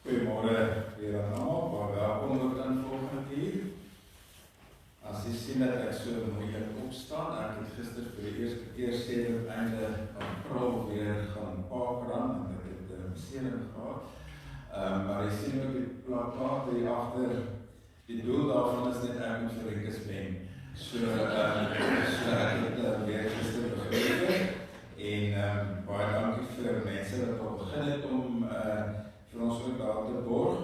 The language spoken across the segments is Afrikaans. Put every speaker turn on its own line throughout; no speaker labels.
Goeiemorgen weer aan allemaal, maar welkom ook dan volgende keer. As jy sien dat ek so moeilik opstaan, ek het gister vir die eerste keer sedert einde April weer gaan parkrun en ek het 'n besering gehad. Maar jy sien ook die plakkaat hier agter, die doel daarvan is net ek moet vir Rikus wen. So ek het weer gister begin en baie dankie vir mense wat al begin het om vir ons ook daar te borg.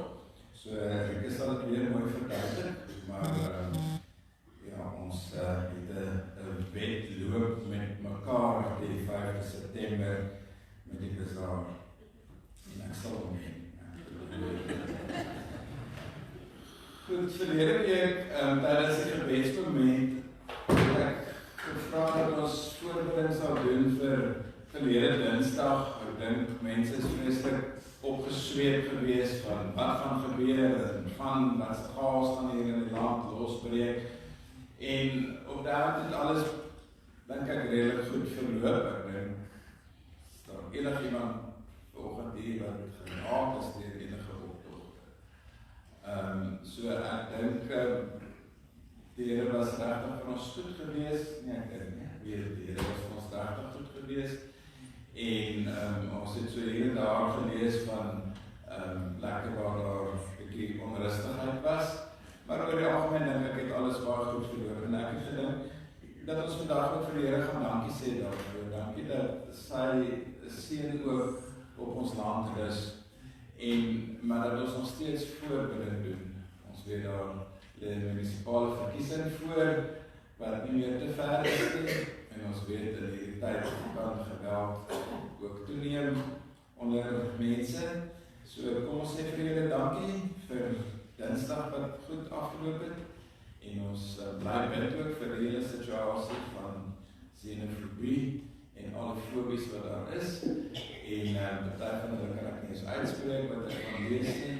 So ek sal dit weer mooi verduidelik, maar ja, ons het 'n wedloop met mekaar die 5de September met die bazaar. En ek sal hom wen. Goed, verlede week, tydens die gebedsmoment, het ek gevra dat ons voorbereiding sal doen vir verlede Dinsdag. Ek dink mense is vreeslik opgesweep gewees van wat gaan gebeur en wat se chaos gaan hier in die land losbreek. En op daardie het alles, dink ek, redelijk goed verloop. Ek dink, is daar enigiemand vanoggend hier wat geraak is deur enige optogte. So ek dink, die Here was regtig vir ons goed gewees. Nee, ek dink nie, die Here was vir ons regtig goed gewees. En ons het so hier en daar gelees van plekke waar daar 'n bietjie onrustigheid was. Maar oor die algemeen dink ek het alles baie goed verloop. En ek het gedink dat ons vandag ook vir die Here gaan dankie sê daarvoor. Dankie dat sy seën ook op ons land is. Maar dat ons nog steeds voorbereiding doen. Ons weet daar lê 'n munisipale verkiesing voor wat nie meer te ver is nie. En ons weet dat hierdie tyd kan geweld ook toeneem onder mense. So kom ons sê vir julle dankie vir Dinsdag wat goed afgeloop het. En ons bly bid ook vir die hele situasie van xenofobie en alle fobies wat daar is. En party van hulle kan ek nie eens uitspreek wat ek van lees nie.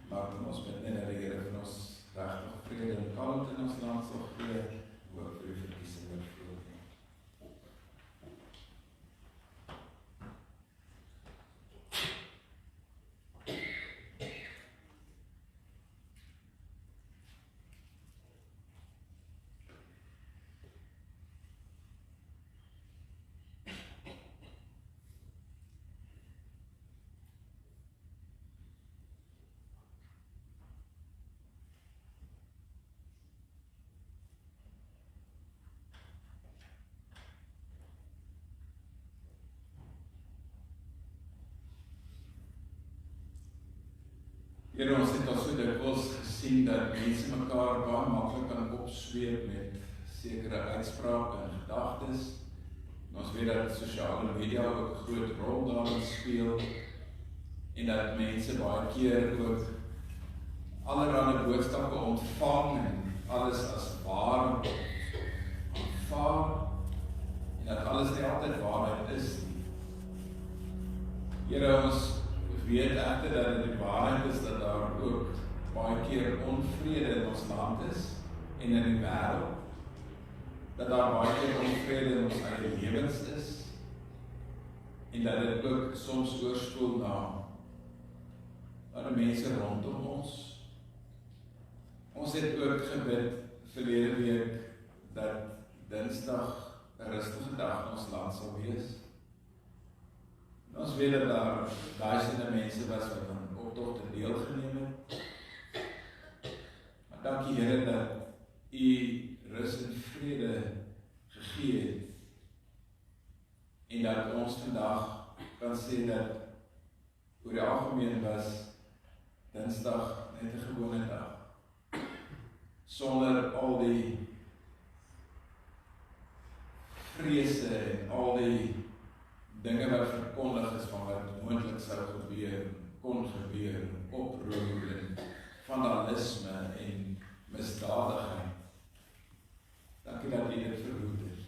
Maar ons bid net dat die Here vir ons regtig vrede en kalmte in ons land sal gee, ook vir die verkiesing wat voor lê. Here, ons het al so dikwels gesien dat mense mekaar baie maklik kan opsweep met sekere uitsprake en gedagtes. En ons weet dat sosiale media ook 'n groot rol daarin speel en dat mense baie keer ook allerlei boodskappe ontvang en alles as waar aanvaar en dat alles nie altyd waarheid is nie. Here, ons weet egter dat dit die waarheid is dat daar ook baie keer onvrede in ons land is en in die wêreld. Dat daar baie keer onvrede in ons eie lewens is en dat dit ook soms oorspoel na die mense rondom ons. Ons het ook gebid verlede week dat Dinsdag 'n rustige dag in ons land sal wees. Ons weet dat daar duisende mense was wat aan optogte deelgeneem het. Maar dankie Here dat U rus en vrede gegee het. En dat ons vandag kan sê dat oor die algemeen was Dinsdag net 'n gewone dag. Sonder al die vrese en al die dinge wat verkondig is van wat moontlik sou gebeur, kon gebeur, oproer en vandalisme en misdadigheid. Dankie dat U dit verhoed het.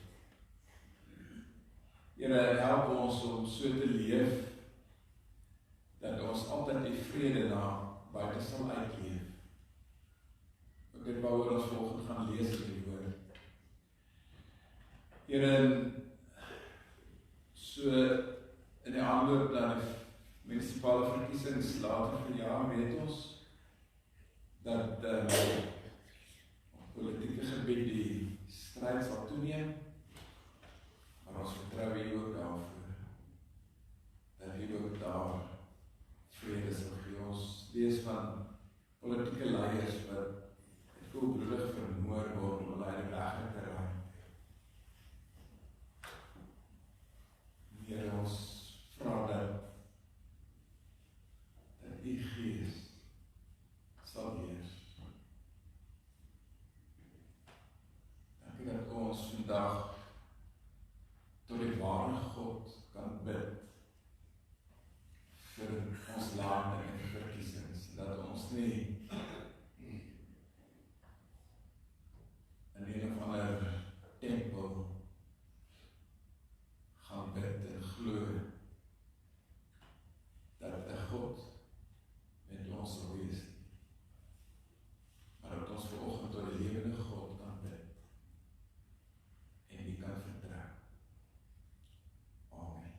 Here, help ons om so te leef dat ons altyd die vrede na buite sal uitleef. Ook dit waaroor ons volgende gaan lees in die woord. Here, so in die aanloop munisipale verkiesings later verjaar, weet ons dat op politieke gebied die stryd sal toeneem, maar ons vertrou hier ook daarvoor, dat hier ook daar vrede sal gee. Ons lees van politieke leiers wat koelbloedig vermoor word om hulle weg te raai. Here, ons vra dat die Gees sal heers. Dankie dat ons vandag tot die ware God kan bid vir ons land en verkiesings, dat ons nie in een of ander tempel gaan bid en glo dat 'n God met ons sal wees, maar dat ons vanoggend tot die lewende God kan bid en die kan vertrou. Amen.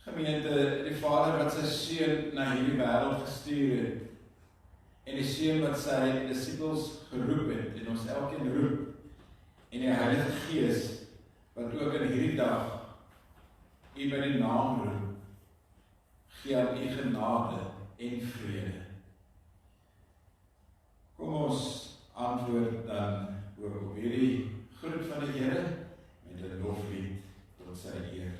Gemeente, die Vader wat sy seun na hierdie wêreld gestuur het, en die seun wat sy disippels geroep het, en ons elkeen roep, en die Heilige Gees, wat ook in hierdie dag U by die naam roep, gee aan U genade en vrede. Kom ons antwoord dan ook op hierdie groet van die Here met 'n loflied tot sy eer.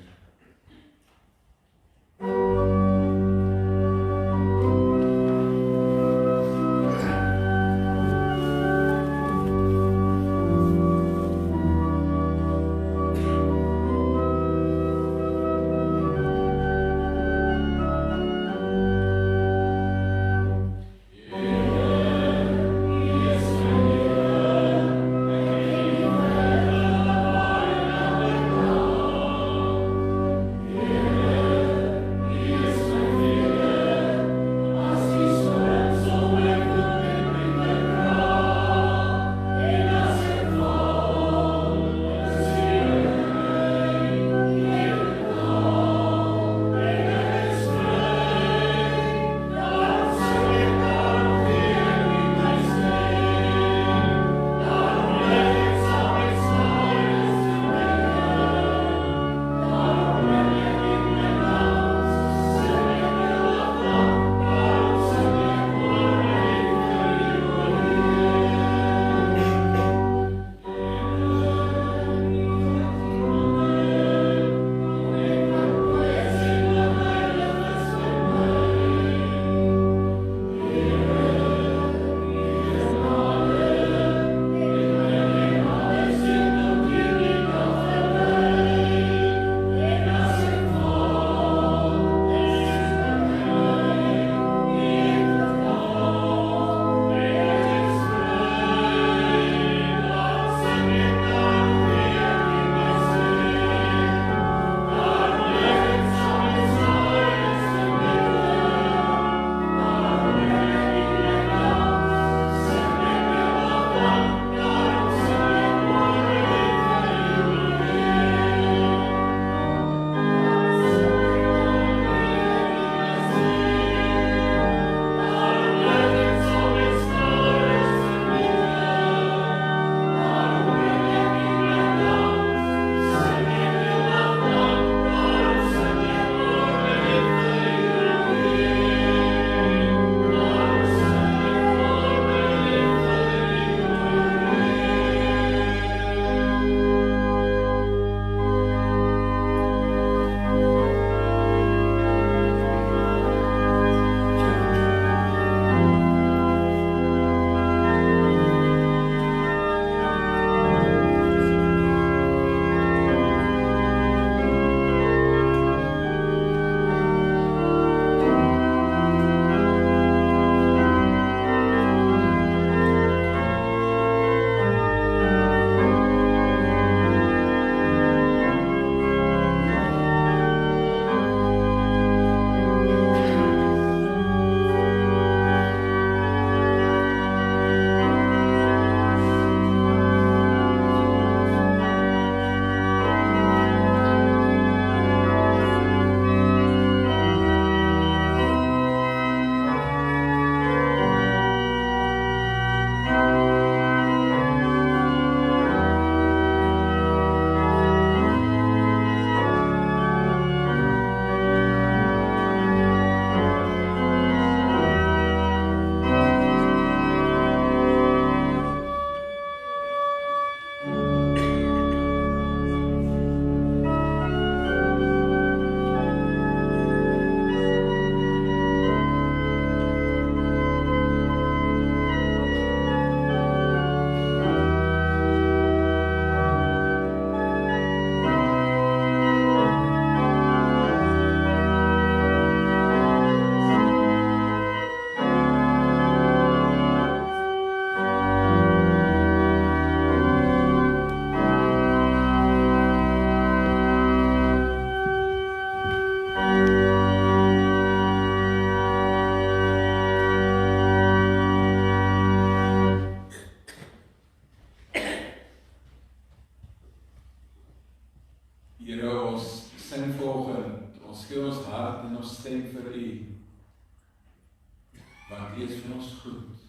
want U is vir ons goed,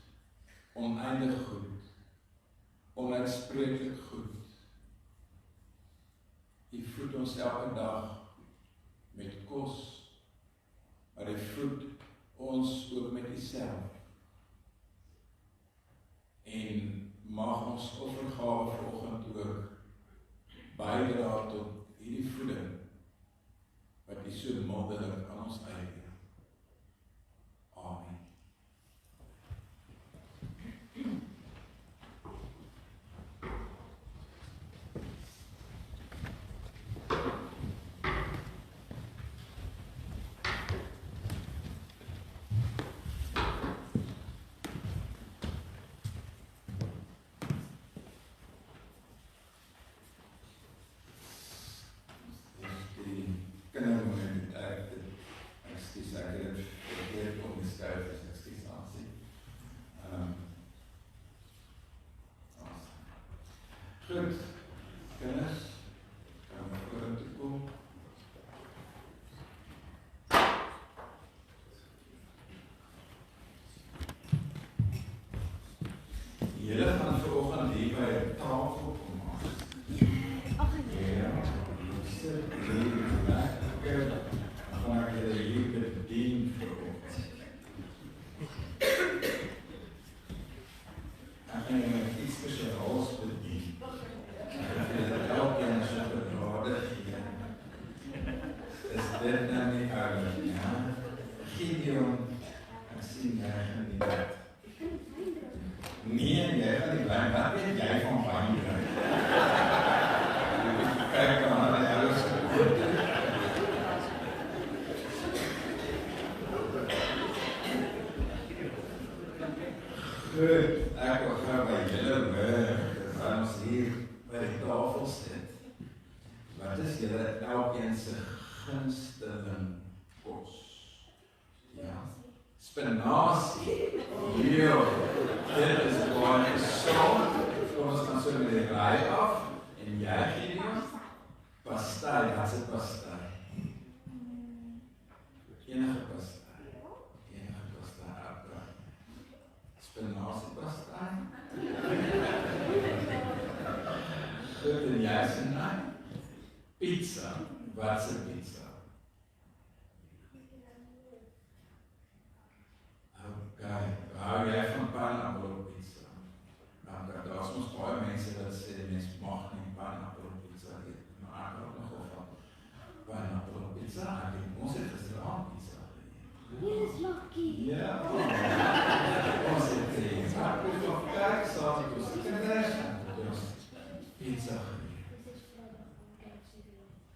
oneindig goed, onuitspreeklik goed. U voed ons elke dag met kos, maar U voed ons ook met U self. En mag ons offergawe vanoggend ook bydra tot hierdie voeding, wat U so moddelik aan ons uitdeel. Amen. Goed, kinders, kan we vorentoe kom. Julle gaan vanoggend hier by 'n tafel kom maak. Ja, sit hier lekker. Dan gaan ek julle hier bedien vanoggend. Ek gaan julle met iets spesiaals bedien. Elkeen is op 'n rade gee. Is dit nou nie oulik, ja? Gideon, ek sien jy gaan nie dat. Nee, jy gaan nie wijn, wat weet jy van wijn drink? Kyk dan na die ouers. Goed, ek wil gou by julle terwyl ons hier by die tafel sit. Wat is julle elkeen se gunsteling kos? Ja, spinasie. Ja, dit is baie gesond. Ons gaan so met die raai af en jy gee die pastei, wat is pastei? Enige pastei. Enige pastei. Spinasie pastei. Goed, en jy sê nee? Pizza. Wat is pizza? Okay, hou jy van pineapple pizza? Daar is ons baie mense wat sê die mens mag nie pineapple pizza eet, maar ek hou nogal van pineapple pizza. Ons het gisteraan pizza geëet.
Yes, lucky.
Ja, ons het geëet. Ek moet nog kyk, saam met ons kinders, en ons pizza geëet.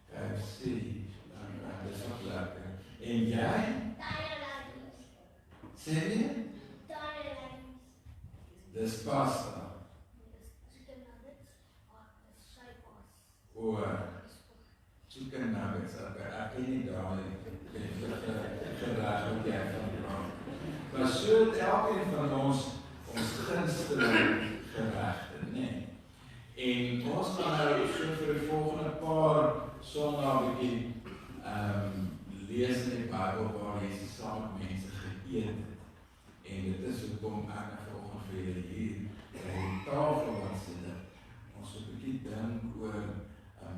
KFC, dit is nog lekker. En jy? Sê jy? Dis pasta. O, chicken nuggets, ek ken nie daar nie. Geraak wat jy van praat. Maar so het elkeen van ons gunsteling geregte, nee. En ons gaan nou so vir die volgende paar sondae bietjie lees in die Bybel waar Jesus saam met mense geëet het. En dit is hoekom ek vanoggend vir julle hier by die tafel wat sit. Ons so 'n bietjie dink oor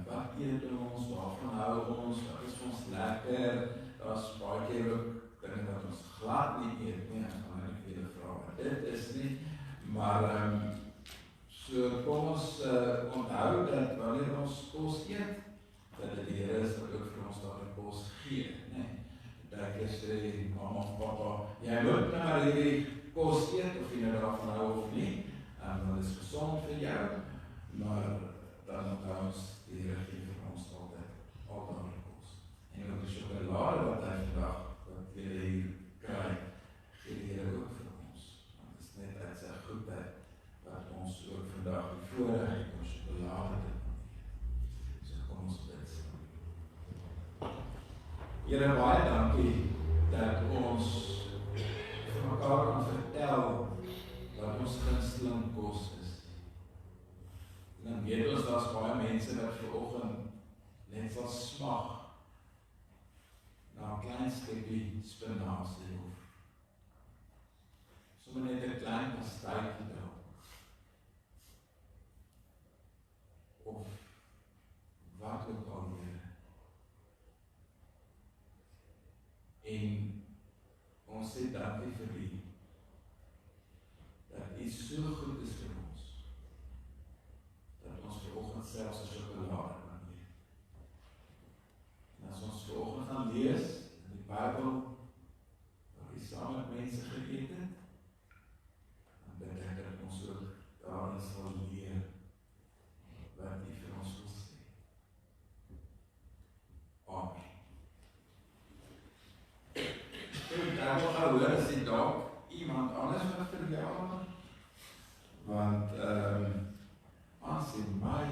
wat eet ons, waarvan hou ons, wat is ons lekker. Daar's baie keer ook dinge wat ons glad nie eet nie. Ek gaan net vir julle vra wat dit is nie. Maar so kom ons onthou dat wanneer ons kos eet, dat dit die Here is wat ook vir ons daardie kos gee, nee. Dat ek sê, mama of papa, jy moet nou maar hierdie kos eet, of jy nou daarvan hou of nie, want dit is gezond vir jou, maar dan onthou ons die Here gee vir ons altyd al daardie kos. En ook die chocolade wat hy vandag, wat jy hier kry, gee die Here ook vir ons. Want het is net uit sy goedheid, wat ons ook vandag die voorrecht het om chocolade te doen. So kom ons bid. Here, baie dankie dat ons vir mekaar kan vertel wat ons gunsteling kos is. En dan weet ons daar's baie mense wat vanoggend net sal smag na 'n klein stukkie spinasie of ons sê dankie vir U, dat U so goed is vir ons, dat ons vanoggend selfs 'n sjokolade kan eet. En as ons vanoggend gaan lees in die Bybel, waar U saam met mense geëet het, dan bid ek dat ons ook daarin sal leer wat U vir ons wil sê. Amen. Ek wil gaan hoor, as jy dalk iemand anders wat verjaar, want as in my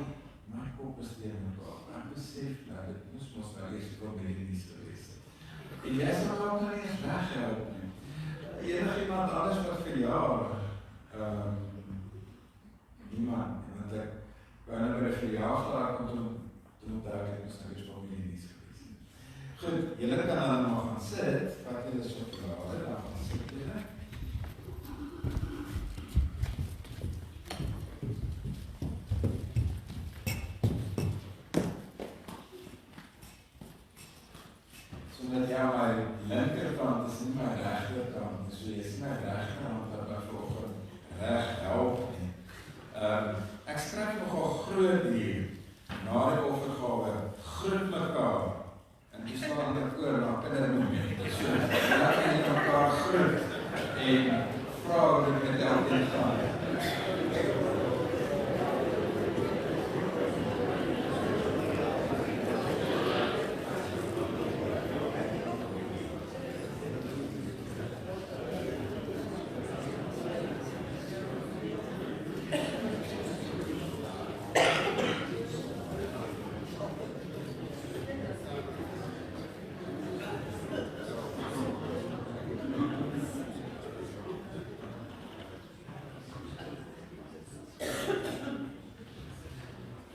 kop is teen mekaar, ek besef dat dit moes ons nou eers families gewees het. En jy sal ook nou eers weggehoud nie. Enig iemand anders wat verjaar, niemand, want ek wou nou by die verjaardag kom toen ek moes nou eers families gewees het. Goed, julle kan dan maar gaan sit, wat julle so verjaar, dan gaan sit julle. Dat jy my linkerkant is nie my regterkant, so jy is my regterkant wat my vanoggend reg help nie. Ek skryf nogal groot hier, na die offergawe, groet mekaar, en die staan dit oor na kindermomente, so laat jy mekaar groet, en vra hoe dit met elkeen gaan.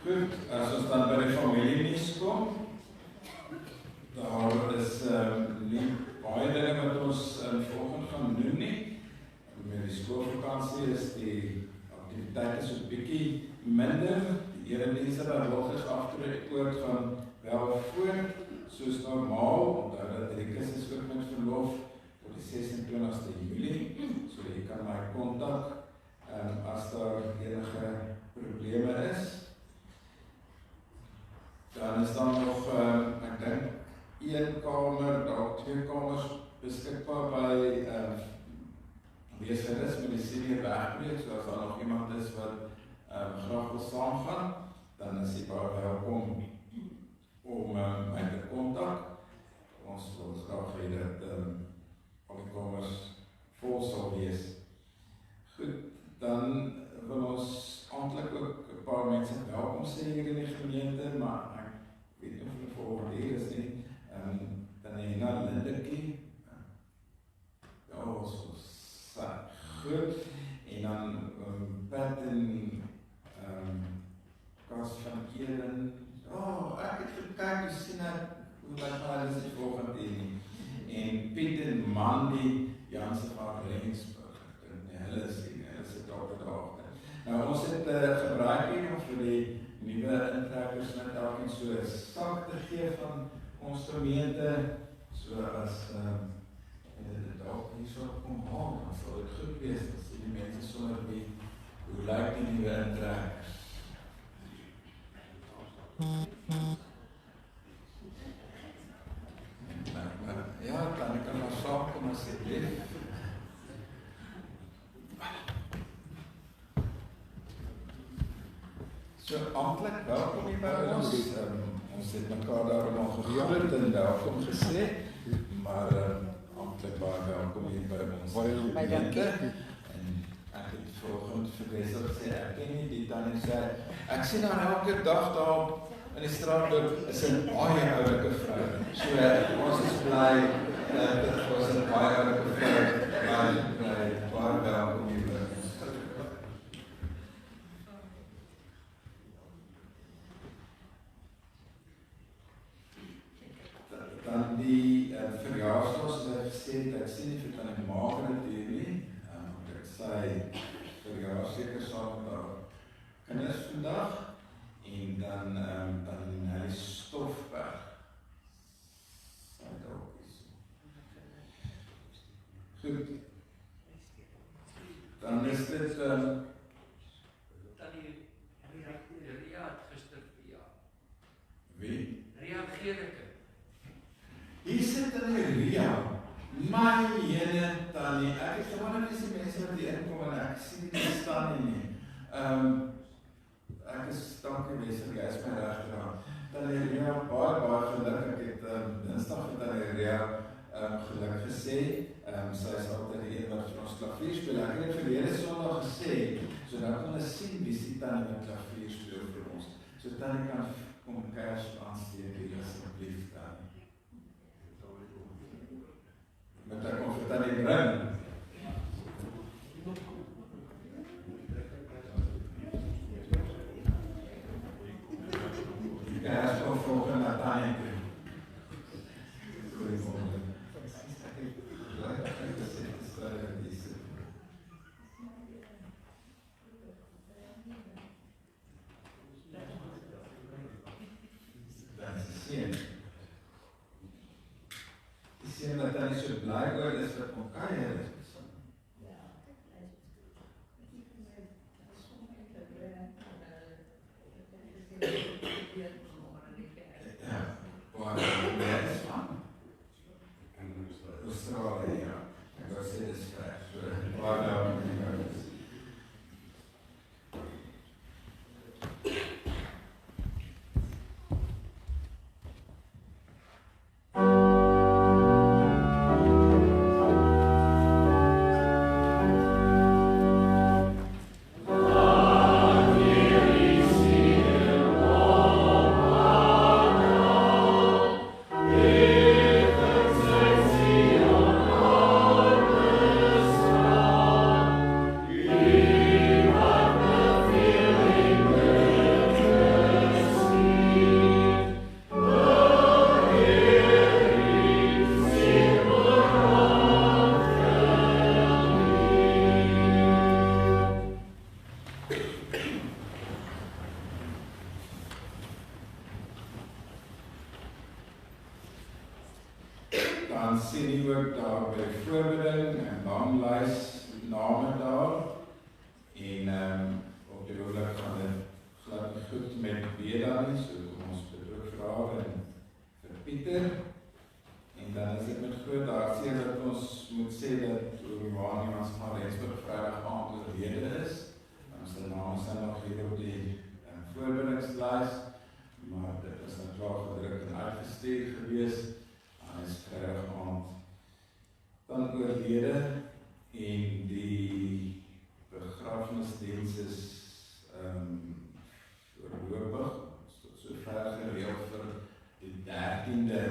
Goed, as ons dan by die familienies kom, daar is nie baie dinge wat ons vanoggend gaan doen nie. Met die skoolvakansie is die aktiwiteite so 'n bietjie minder. Die eredienste wat logis afgetrek gaan wel voort, soos normaal, onthou dat Rikus is ook met verlof tot die 26ste Julie, so jy kan my kontak as daar enige probleme is. Dan is daar nog, ek dink, 1 kamer, dalk 2 kamers beskikbaar by leesgerus met die senior werkweek, so as daar nog iemand is wat graag wil saamgaan, dan is jy baie welkom om my te kontak. Ons wil graag hê dat al die kamers vol sal wees. Goed, dan wil ons amptelik ook 'n paar mense welkom sê hier in die gemeente, maar ek weet nie of hulle volgende hier is nie. Dan hier na Lindekie, ja, so goed, en dan Pat en Kas van Eden, ek het gekyk, jy sien hoe hulle is die volgende nie, en Piet en Mandy, Janse van Rensburg, hulle sit op die dag. Nou, ons het gebruik hier om vir die nuwe intrekkers met elkeen so 'n sak te gee van ons gemeente, so as dit dalk hier so kom haal, dan sal dit goed wees, dan sien die mense sommer wie, hoe lyk die nuwe intrekkers. Ja, dan kan maar saam kom asseblief. So amptelik welkom hier by ons. Ons het mekaar daarom al gegroet en welkom gesê, maar amptelik baie welkom hier by ons. Baie dankie. En ek het vanoggend vir Wessel gesê, ek ken nie die tannie sê, ek sien haar elke dag daar in die straat loop, is 'n baie oulike vrou. So ons is bly dat ons 'n baie oulike vrou, baie welkom hier by ons. Dan die verjaarsdag, soos ek gesê het, ek sien nie vir tannie Margaret hier nie, ek sy verjaar seker saam met haar kinders vandag, en dan Nelly Stoffberg, sy dalk is. Goed. Dan is dit
Ria het gister verjaar.
wie?
Ria Gericke.
Hier sit in die Ria. My jene tannie, ek het gewoon net die mense wat hier inkom en ek sien nie staan nie. Ek is dankie mense, jy is my regterhand. Tannie Ria, baie geluk, ek het dinsdag met tannie Ria geluk gesê, sy is altyd die een wat vir ons klavier speel. Ek het verlede Sondag gesê, so nou kan ons sien wie is die tannie wat klavier speel vir ons. So tannie kan kom kers aansteek hier asseblief tannie. Met ek kom vir tannie bring. Die kers kom volgende na tannie toe. Goeiemorgen. Die sien dat hy so bly oor is wat kom kuier is. Ja, waar is van? Australië, ja. Ek wou sê dis reg. Waar is. Dan sien jy ook daar by voorbereiding en naamlys name daar en op die oomblik gaan dit glad nie goed met Beda nie, so kom ons betroek vir haar en vir Pieter en dan is dit met groot hartseer dat ons moet sê dat Oorwaan ons van Rensburg Vrydag aand oorlede is. Ons name staan nog hier op die voorbereidingslys, maar dit is nou klaar gedruk en uitgestuur gewees. Hy is Vrydag aand dan oorlede en die begrafnisdiens is voorlopig so ver gereël vir die 13de,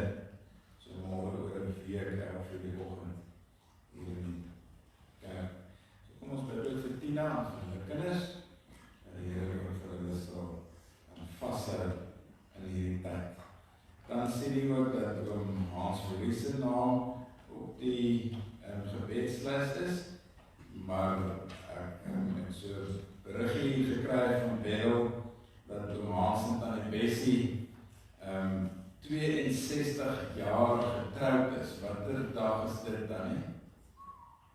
so môre oor 'n week vir die oggend hier in die kerk. So kom ons bid ook vir Tina en vir hulle kinders en die Here vir hulle sal vashou in hierdie tyd. Dan sien jy ook dat Hans Verlies se naam op die gebedslys is, maar ek het so berigie gekry van Bell dat Hans en tannie Bessie 62 jaar getroud is. Watter dag is dit dan nie?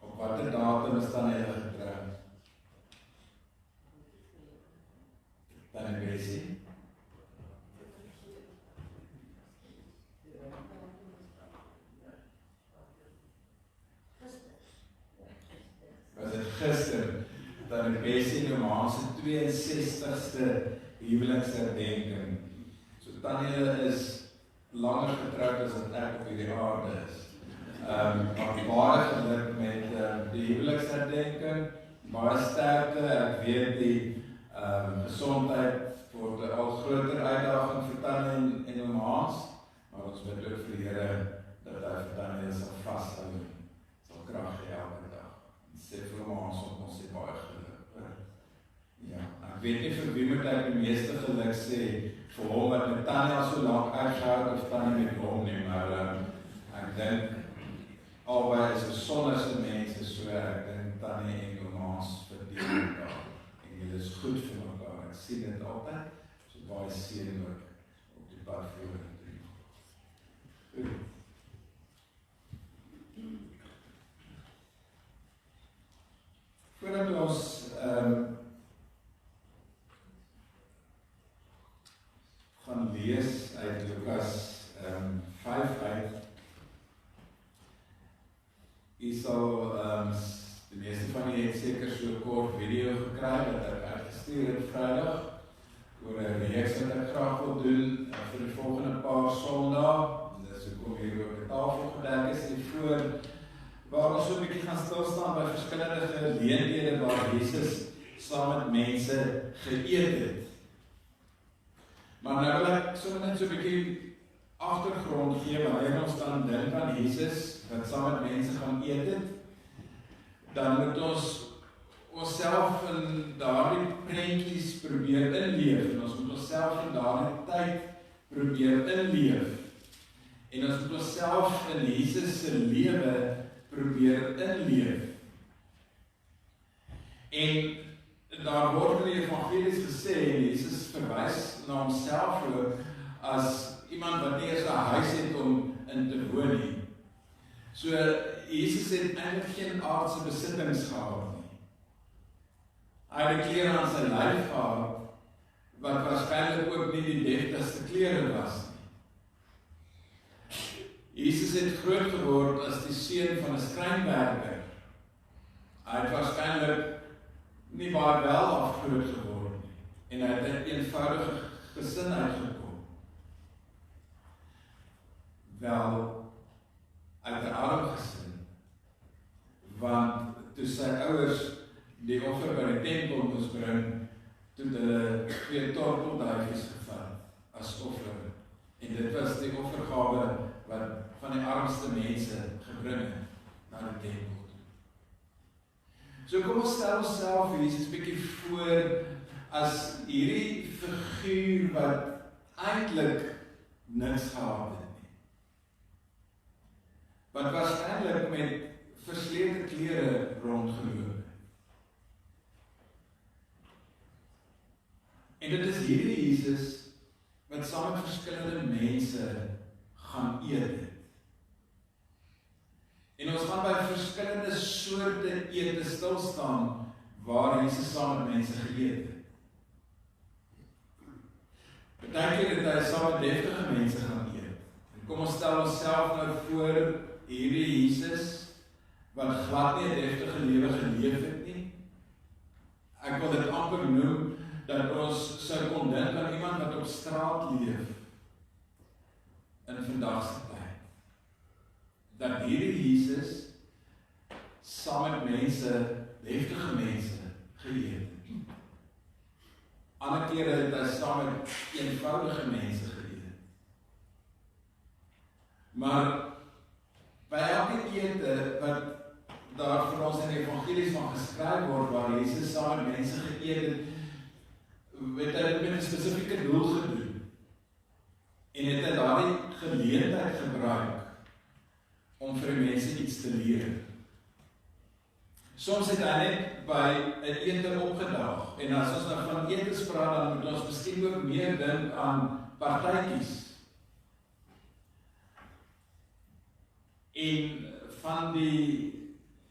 Op watter datum is dan hulle getroud? Tannie Bessie? Was dit gister, tannie Bessie en Hans se 62ste huweliksherdenking. So tannie is langer getroud as wat ek op hierdie aarde is. Maar baie geluk met die huweliksherdenking, baie sterkte, ek weet die gesondheid word 'n al groter uitdaging vir tannie en Hans, maar ons bid ook vir die Here dat hy vir tannie sal vashou en sal krag gee elke dag. Sê vir Hans ons sê baie geluk. Ja, ek weet nie vir wie moet ek die meeste geluk sê, vir hom wat met tannie al so lank uitgehou of tannie met hom nie, maar ek dink albei is besonderse mense, so ek dink tannie en Hans verdien mekaar en julle is goed vir mekaar. Ek sien dit altyd, so baie seën ook op die pad vorentoe. Goed. die meeste van julle het seker so 'n kort video gekry wat ek uitgestuur het Vrydag oor 'n reeks wat ek graag wil doen vir die volgende paar Sondae. Dis hoekom hier ook 'n tafel gedek is hiervoor, waar ons so 'n bietjie gaan stil staan by verskillende geleenthede waar Jesus saam met mense geëet het. Maar nou wil ek sommer net so 'n bietjie agtergrond gee wanneer ons dan dink aan Jesus wat saam met mense gaan eet het, dan moet ons onsself in daardie prentjies probeer inleef en ons moet onsself in daardie tyd probeer inleef en ons moet onsself in Jesus se lewe probeer inleef. En daar word in die evangelies gesê, Jesus verwys na homself ook as iemand wat nie eens 'n huis het om in te woon nie. So Jesus het eintlik geen aardse besittings gehad nie. Hy het klere aan sy lyf gehad wat waarskynlik ook nie die deftigste klere was nie. Jesus het groot geword as die seun van 'n skrynwerker. Hy het waarskynlik nie baie wel afgroot geword nie en hy het 'n eenvoudige gesin uitgekom. Wel uit 'n arm gesin, want toe sy ouers die offer by die tempel moes bring, toe hulle 2 tortelduifies gevat as offer en dit was die offergawe wat van die armste mense gebring het na die tempel. So kom ons stel onsself Jesus bietjie voor as hierdie figuur wat eintlik niks gehad het nie. Wat waarskynlik met verslete klere rondgeloop het. En dit is hierdie Jesus wat saam met verskillende mense gaan eet het. En ons gaan by verskillende soorte ete stil staan waar Jesus saam met mense geëet het. Partykeer het hy saam met deftige mense gaan eet. En kom ons stel onsself nou voor hierdie Jesus wat glad nie 'n deftige lewe geleef het nie. Ek wil dit amper noem dat ons sou kon dink aan iemand wat op straat leef in vandag se tyd. Dat hierdie Jesus saam met mense, deftige mense, geëet het. Ander kere het hy saam met eenvoudige mense geëet. Maar by elke ete wat daar vir ons in die evangelies van geskryf word, waar Jesus saam met mense geëet het, het hy dit met 'n spesifieke doel gedoen. En het hy daardie geleentheid gebruik om vir die mense iets te leer. Soms het hy net by 'n ete opgedaag, en as ons nou van etes praat, dan moet ons miskien ook meer dink aan partytjies. En van die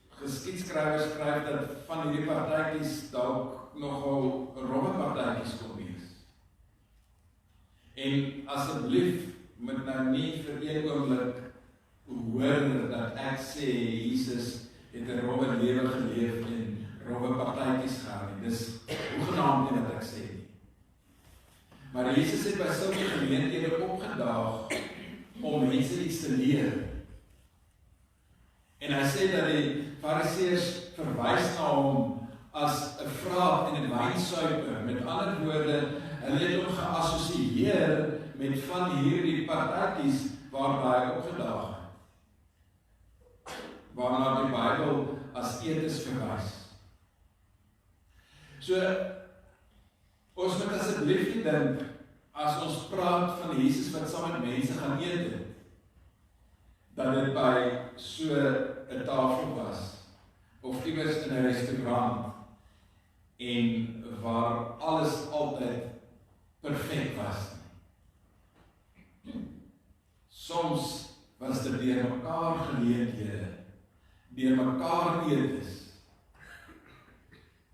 geskiedskrywers skryf dat van hierdie partytjies dalk nogal robbepartytjies kon wees. En asseblief moet nou nie vir een oomblik hoor dat ek sê Jesus het 'n robbe lewe geleef en robbe partytjies gehou nie. Dis hoegenaamd nie wat ek sê nie. Maar Jesus het by sulke geleenthede opgedaag om mense iets te leer. En hy sê dat die Fariseërs verwys na hom as 'n vraat en 'n wynsuiper. Met ander woorde, hulle het hom geassosieer met van hierdie partytjies waarby hy opgedaag het. Waarna die Bybel as etes verwys. So, ons moet asseblief nie dink, as ons praat van Jesus wat saam met mense gaan eet het, dat dit by so 'n tafel was, of iewers in 'n restaurant, en waar alles altyd perfek was. Soms was dit deur mekaar geleenthede, deur mekaar etes,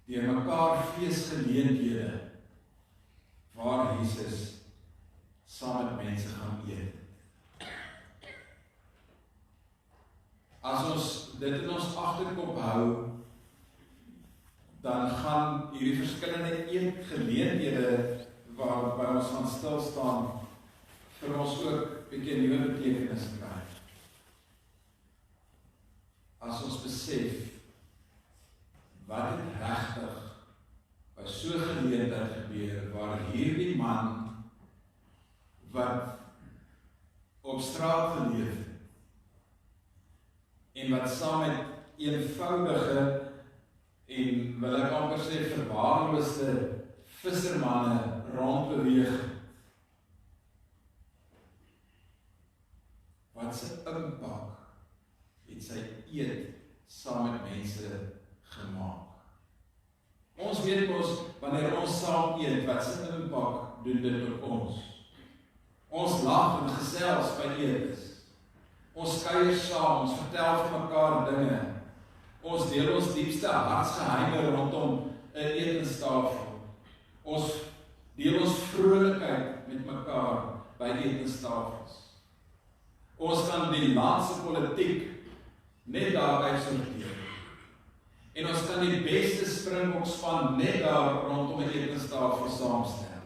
deur mekaar feesgeleenthede, waar Jesus saam met mense gaan eet. As ons dit in ons agterkop hou, dan gaan hierdie verskillende geleenthede waarby ons gaan stil staan vir ons ook bietjie nuwe betekenis kry. As ons besef wat het regtig by so 'n geleentheid gebeur waar hierdie man wat op straat geleef het en wat saam met eenvoudige en wil ek amper sê verwaarloosde vissermanne rondbeweeg. Wat sy impak het sy eed saam met mense gemaak. Ons weet mos, wanneer ons saam eet, wat sy impak doen dit op ons. Ons lag en gesels by etes. Ons kuier saam, ons vertel vir mekaar dinge. Ons deel ons diepste hartsgeheime rondom 'n etenstafel. Ons deel ons vrolikheid met mekaar by etenstafels. Ons kan die landse politiek net daar uitsorteer. En ons kan die beste Springbokspan net daar rondom 'n etenstafel saamstel.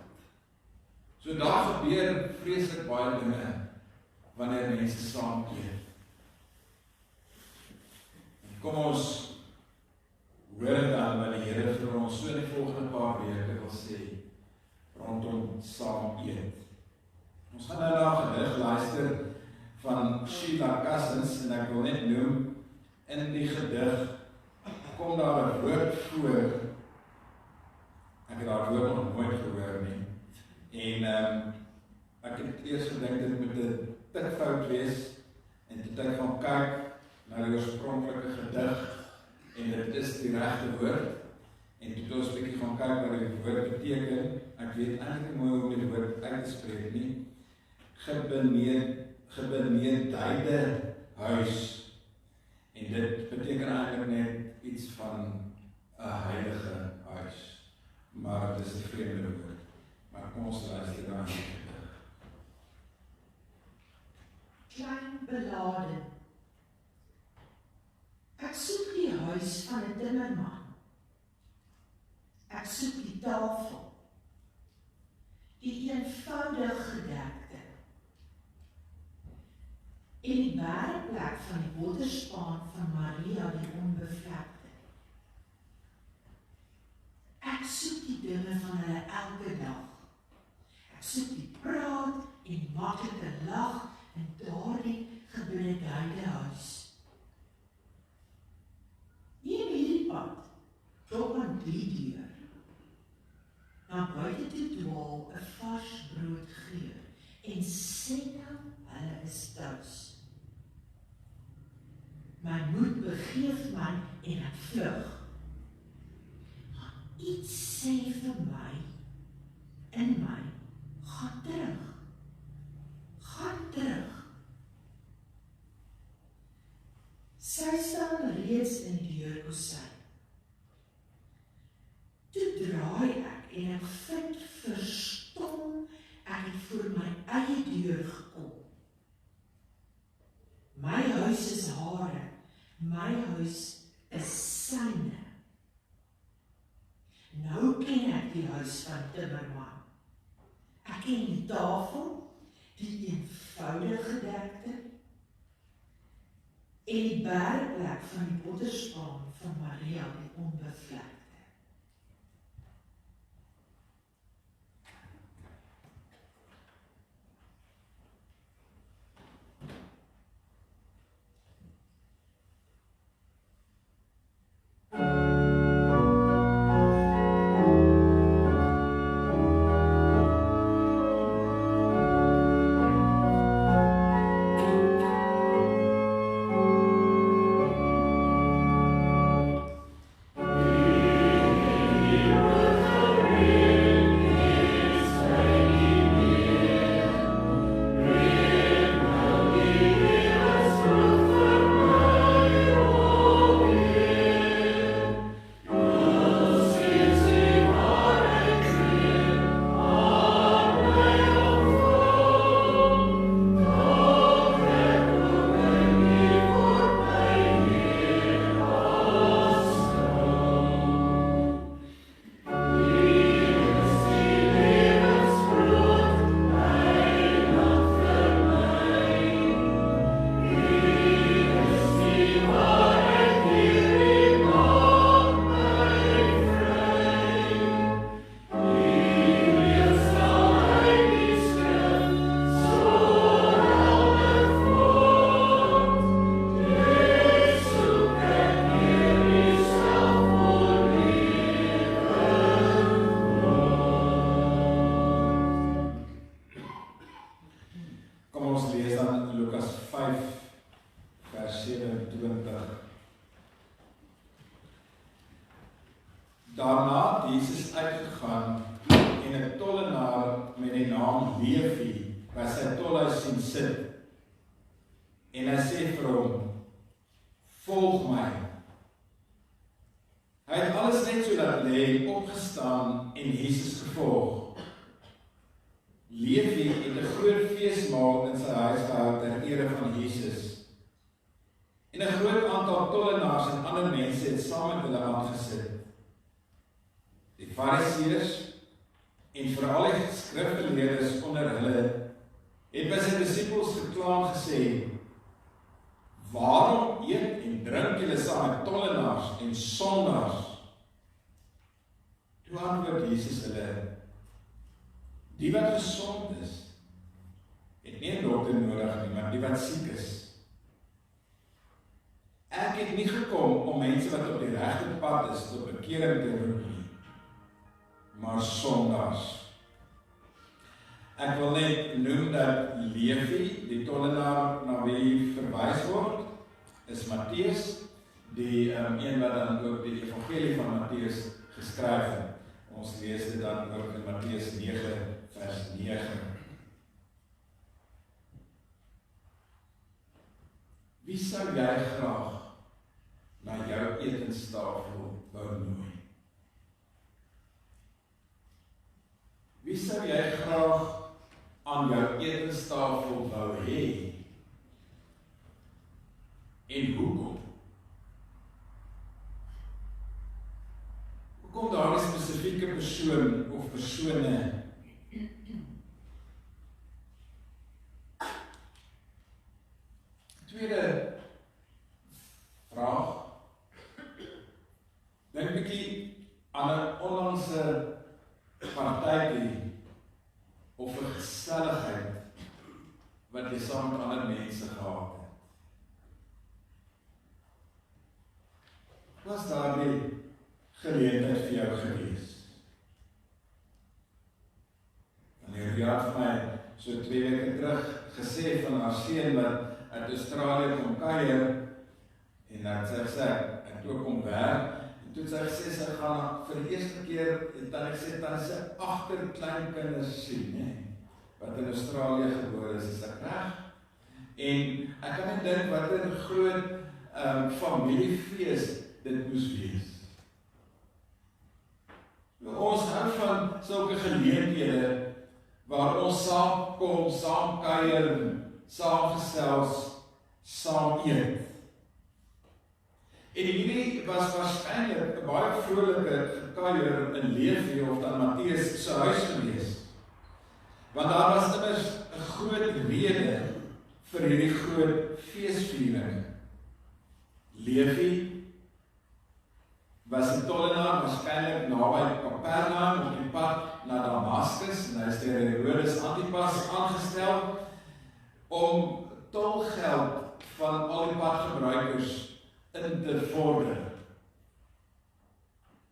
So daar gebeur vreeslik baie dinge wanneer mense saam eet. Kom ons hoor dan wat die Here vir ons so in die volgende paar weke wil sê rondom saam eet. Ons gaan nou na 'n gedig luister van Sheila Cousins en ek wil net noem, in die gedig kom daar 'n woord voor. Ek het daar woord nog nooit gehoor nie. En ek het eers gedink dit moet 'n tikfout wees en toe ek gaan kyk na die oorspronklike gedig en dit is die regte woord en toe ons bietjie gaan kyk wat die woord beteken. Ek weet eintlik nie mooi hoe die woord uit te spreek nie. Gebenedeide huis. En dit beteken eintlik net iets van 'n heilige huis. Maar dit is 'n vreemde woord. Maar kom ons luister na die gedig.
Klein belade. Ek soek die huis van 'n timmerman. Ek soek die tafel. Die eenvoudig gedekte. En die werkplek van die waterspaan van Maria die onbevlekte. Ek soek die dinge van hulle elke dag. Ek soek die praat en maklike lag in daardie gebenedeide huis. Neem hierdie pad, klop aan die deur. Na buite toe dwaal 'n vars brood geur en sê nou, hulle is thuis. My moed begeef my en ek vlug. Iets sê vir my, in my, gaan terug. Gaan terug. Sy staan reeds in die deurkosyn. Toe draai ek en ek vind verstom, ek het voor my eie deur gekom. My huis is hare, my huis is syne. Nou ken ek die huis van timmerman. Ek ken die tafel, die eenvoudige gedekte, en die bergplek van die waterspaan van Maria die onbevlekte.
Daarna het Jesus uitgegaan en 'n tollenaar met die naam Levi by sy tolhuis sien sit. En hy sê vir hom, volg my. Hy het alles net so laat lê, opgestaan en Jesus gevolg. Levi het 'n groot feesmaal in sy huis gehou ter ere van Jesus. En 'n groot aantal tollenaars en ander mense het saam met hulle aangesit. Die Fariseërs en veral die skrifgeleerdes onder hulle het by sy disippels gekla en gesê, waarom eet en drink julle saam met tollenaars en sondaars? Toe antwoord Jesus hulle, die wat gesond is, het nie 'n dokter nodig nie, maar die wat siek is. Ek het nie gekom om mense wat op die regte pad is tot bekering te roep nie, maar sondaars. Ek wil net noem dat Levi, die tollenaar na wie verwys word, is Matteus, die een wat dan ook die evangelie van Matteus geskryf het. Ons lees dit dan ook in Matteus 9 vers 9. Wie sou jy graag na jou etenstafel wou nooi? Wie sou jy graag aan jou etenstafel wou hê? En hoekom? Hoekom daar 'n spesifieke persoon of persone? Tweede vraag. Dink 'n bietjie aan 'n onlangse partytjie of 'n geselligheid wat jy saam met ander mense gehad het. Was daar nie geleentheid vir jou gewees? En die Riaat vir my so 2 weke terug gesê van haar seun wat uit Australië kom kuier en dat sy gesê ek toe kom werk en toe sy gesê sy gaan vir die eerste keer en dan ek sê dan sy agter kleinkinders sien, nee, wat in Australië gebore is ek reg? En ek kan net dink wat 'n groot familiefees dit moes wees. Ons hou van sulke geleenthede waar ons saam kom, saam kuier, saam gesels, saam eet. En hierdie was waarskynlik 'n baie vrolike gekuier in Levi of dan Matteus se huis gewees. Want daar was immers 'n groot rede vir hierdie groot feesviering. Levi was 'n tollenaar, waarskynlik naby Kapernaum op die pad na Damaskus en hy is deur Herodes Antipas aangestel om tolgeld van al die padgebruikers in te vorder.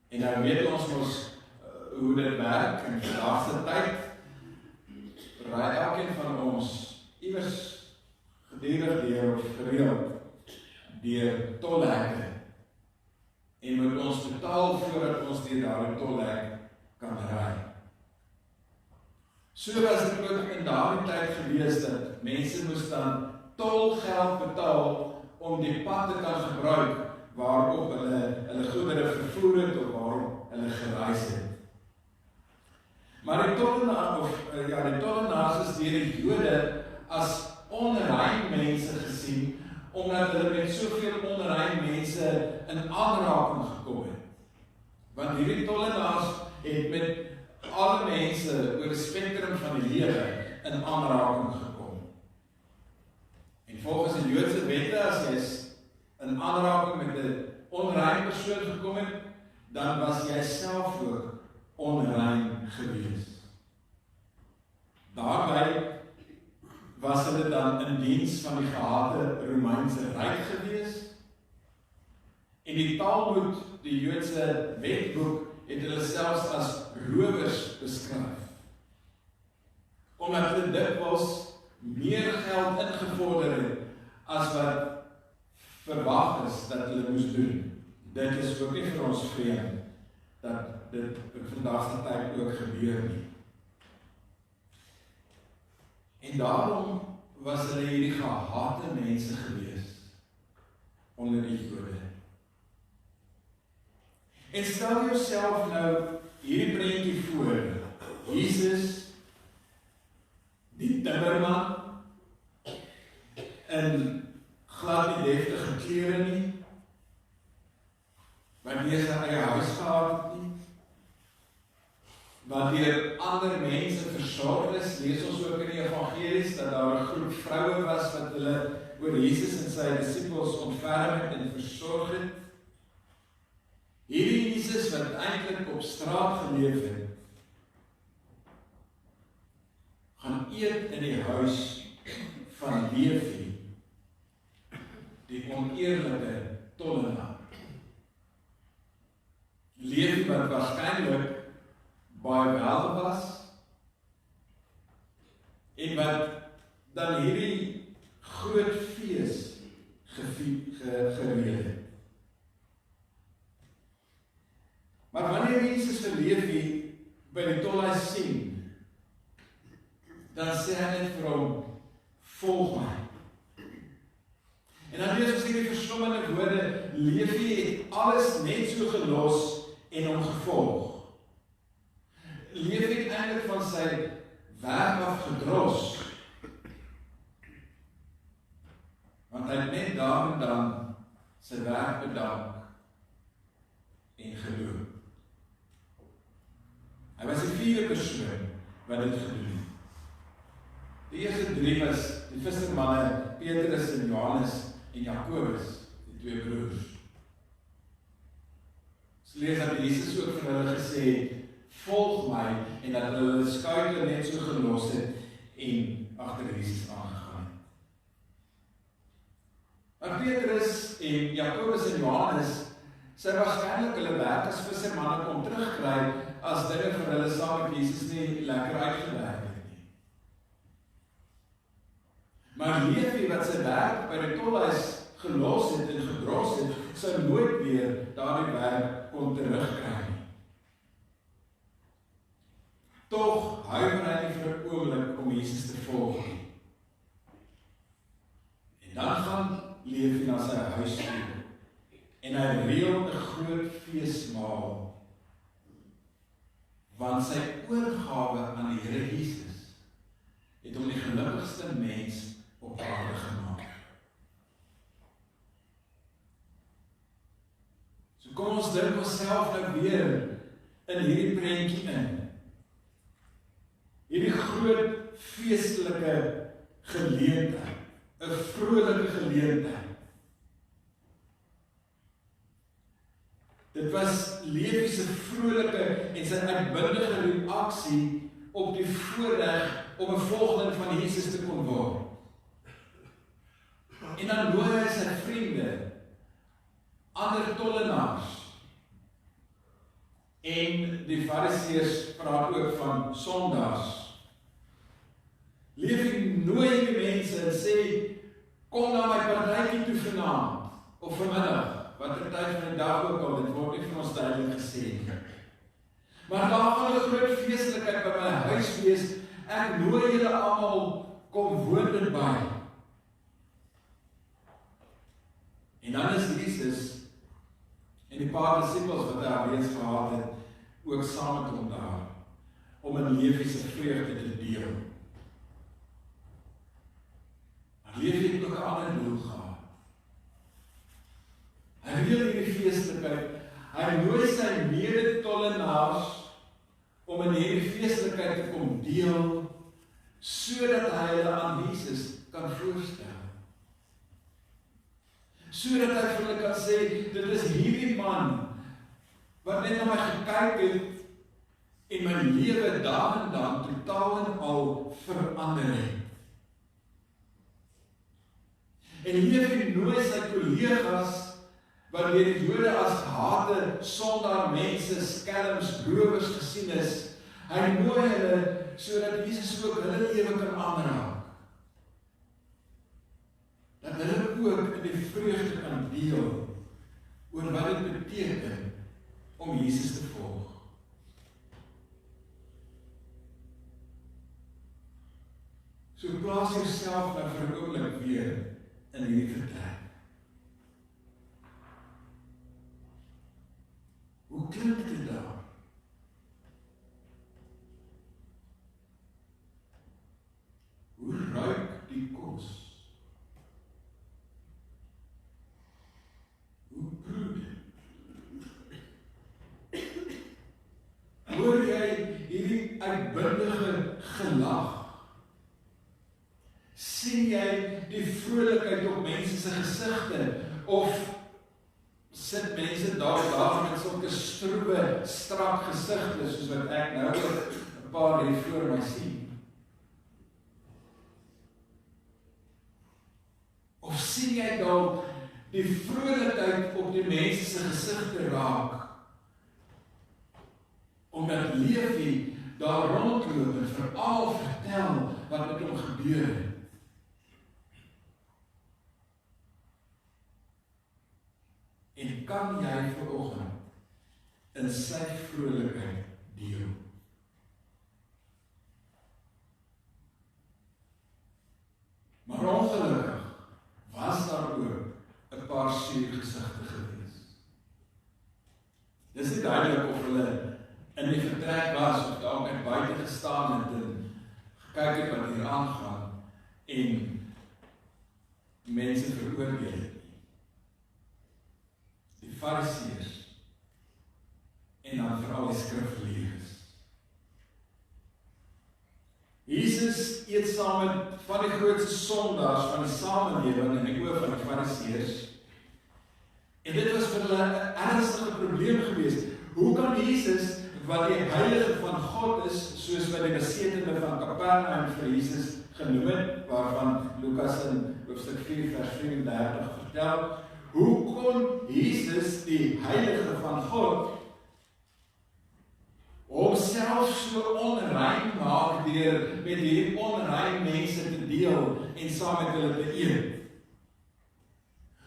En nou weet ons mos hoe dit werk in vandag se tyd. Raai elkeen van ons iewers gedurig deur of gereeld deur tolhekke. En moet ons betaal voordat ons deur daardie tolhek kan ry. So was dit ook in daardie tyd gewees dat mense moes dan tolgeld betaal om die pad te kan gebruik waarop hulle goedere vervoer het of waarop hulle gereis het. Maar die tollenaars is deur die Jode as onrein mense gesien, omdat hulle met soveel onrein mense in aanraking gekom het. Want hierdie tollenaars het met alle mense oor die spektrum van die lewe in aanraking gekom. En volgens die Joodse wette, as jy in aanraking met 'n onrein persoon gekom het, dan was jy self ook onrein gewees. Daarby was hulle dan in diens van die gehate Romeinse ryk gewees. En die Talmud, die Joodse wetboek, het hulle selfs as rowers beskryf. Omdat hulle dikwels meer geld ingevorder het as wat verwag is dat hulle moes doen. Dit is ook nie vir ons vreemd dat dit in vandag se tyd ook gebeur nie. En daarom was hulle hierdie gehate mense gewees onder die Jode. En stel jouself nou hierdie prentjie voor. Jesus, die timmerman, in glad nie deftige klere nie, wat nie sy eie huis gehad het nie, wat deur ander mense versorg is. Lees ons ook in die evangelies dat daar 'n groep vroue was wat hulle oor Jesus en sy disippels ontferm het en versorg het. Hierdie Jesus wat eintlik op straat geleef het, gaan eet in die huis van Levi, die oneerlike tollenaar. Levi wat waarskynlik baie wel was, en wat dan hierdie groot fees gereed het. Maar wanneer Jesus vir Levi by die tolhuis sien, dan sê hy net vir hom, volg my. En dan lees ons hierdie verstommende woorde, Levi het alles net so gelos en hom gevolg. Levi het eintlik van sy werk af gedros, want hy het net daar en dan sy werk bedank en geloop. Hy was die vierde persoon wat dit gedoen het. Die eerste drie was die vissermanne, Petrus en Johannes en Jakobus, die twee broers. Ons lees dat Jesus ook vir hulle gesê het, volg my, en dat hulle skuite net so gelos het en agter Jesus aangegaan het. Maar Petrus en Jakobus en Johannes sy waarskynlik hulle werk as vissermanne kom terugkry as dinge vir hulle saam met Jesus nie lekker uitgewerk het nie. Maar Levi wat sy werk by die tolhuis gelos het en gedros het, sou nooit weer daardie werk kon terugkry nie. Tog huiwer hy nie vir 'n oomblik om Jesus te volg nie. En dan gaan Levi na sy huis toe en hy reël 'n groot feesmaal, want sy oorgawe aan die Here Jesus het hom die gelukkigste mens op aarde gemaak. So kom ons dink onsself nou weer in hierdie prentjie in. Hierdie groot feestelike geleentheid, 'n vrolike geleentheid. Dit was Levi se vrolike en sy uitbundige reaksie op die voorreg om 'n volgeling van Jesus te kon word. En dan nooi hy sy vriende, ander tollenaars, en die Fariseërs praat ook van sondaars. Levi nooi die mense en sê, kom na my partytjie toe vanaand, of vanmiddag, watter tyd van die dag ook al, dit word nie vir ons duidelik gesê nie. Maar daar gaan 'n groot feestelikheid by my huis wees, ek nooi julle almal, kom woon dit by. En dan is Jesus en die paar disippels wat hy alreeds gehad het, ook saam met hom daar, om in Levi se vreugde te deel. Maar Levi het ook 'n ander doel gehad. Hy wil hierdie feestelikheid, hy nooi sy mede-tollenaars om in hierdie feestelikheid te kom deel, sodat hy hulle aan Jesus kan voorstel. Sodat hy vir hulle kan sê, dit is hierdie man wat net na my gekyk het en my lewe daar en dan totaal en al verander het. En Levi nooi sy kollegas wat deur die Jode as gehate sondaar mense, skelms, rowers gesien is, hy nooi hulle sodat Jesus ook hulle lewe kan aanraak. Dat hulle ook in die vreugde kan deel oor wat dit beteken om Jesus te volg. So plaas jouself nou vir 'n oomblik weer in hierdie vertrek. Hoe klink dit daar? Hoe ruik die kos? Hoe proe dit? Hoor jy hierdie uitbundige gelag? Sien jy die vrolikheid op mense se gesigte, of sit mense daar met sulke stroewe, strak gesigte, soos wat ek nou 'n paar hier voor my sien? Of sien jy dalk die vrolikheid op die mense se gesigte raak, omdat Levi daar rondloop en veral vertel wat met hom gebeur het? En kan jy vanoggend in sy vrolikheid deel? Maar ongelukkig was daar ook 'n paar suur gesigte gewees. Dis nie duidelik of hulle in die vertrek was of dalk net buite gestaan het en gekyk het wat hier aangaan en mense veroordeel het. Die Fariseërs en dan veral die skrifgeleerdes. Jesus eet saam met van die grootste sondaars van die samelewing in die oë van die Fariseërs. En dit was vir hulle 'n ernstige probleem geweest. Hoe kan Jesus, wat die heilige van God is, soos wat die besetene van Kapernaum vir Jesus genoem het, waarvan Lukas in hoofstuk 4 vers 34 vertel, hoe kon Jesus, die heilige van God, homself so onrein maak deur met hierdie onrein mense te deel en saam met hulle te eet?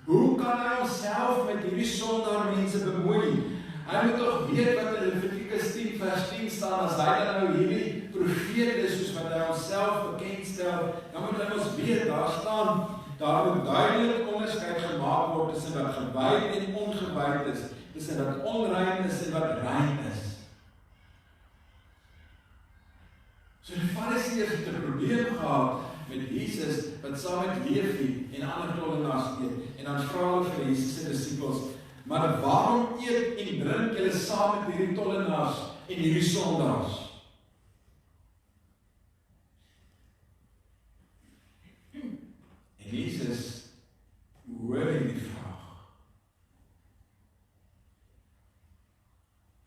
Hoe kan hy homself met hierdie sondaar mense bemoei? Hy moet toch weet wat in Levitikus 10 vers 10 staan, as hy dan nou hierdie profeet is, soos wat hy homself bekendstel, dan moet hy ons weet, daar moet duidelik onderskeid gemaak word tussen wat gewyd en ongewyd is, tussen wat onrein is en wat rein is. So die Fariseërs het 'n probleem gehad met Jesus, wat saam met Levi en ander tollenaars eet, en dan vra hulle vir Jesus se disippels, maar waarom eet en drink julle saam met hierdie tollenaars en hierdie sondaars? En Jesus hoor hierdie vraag.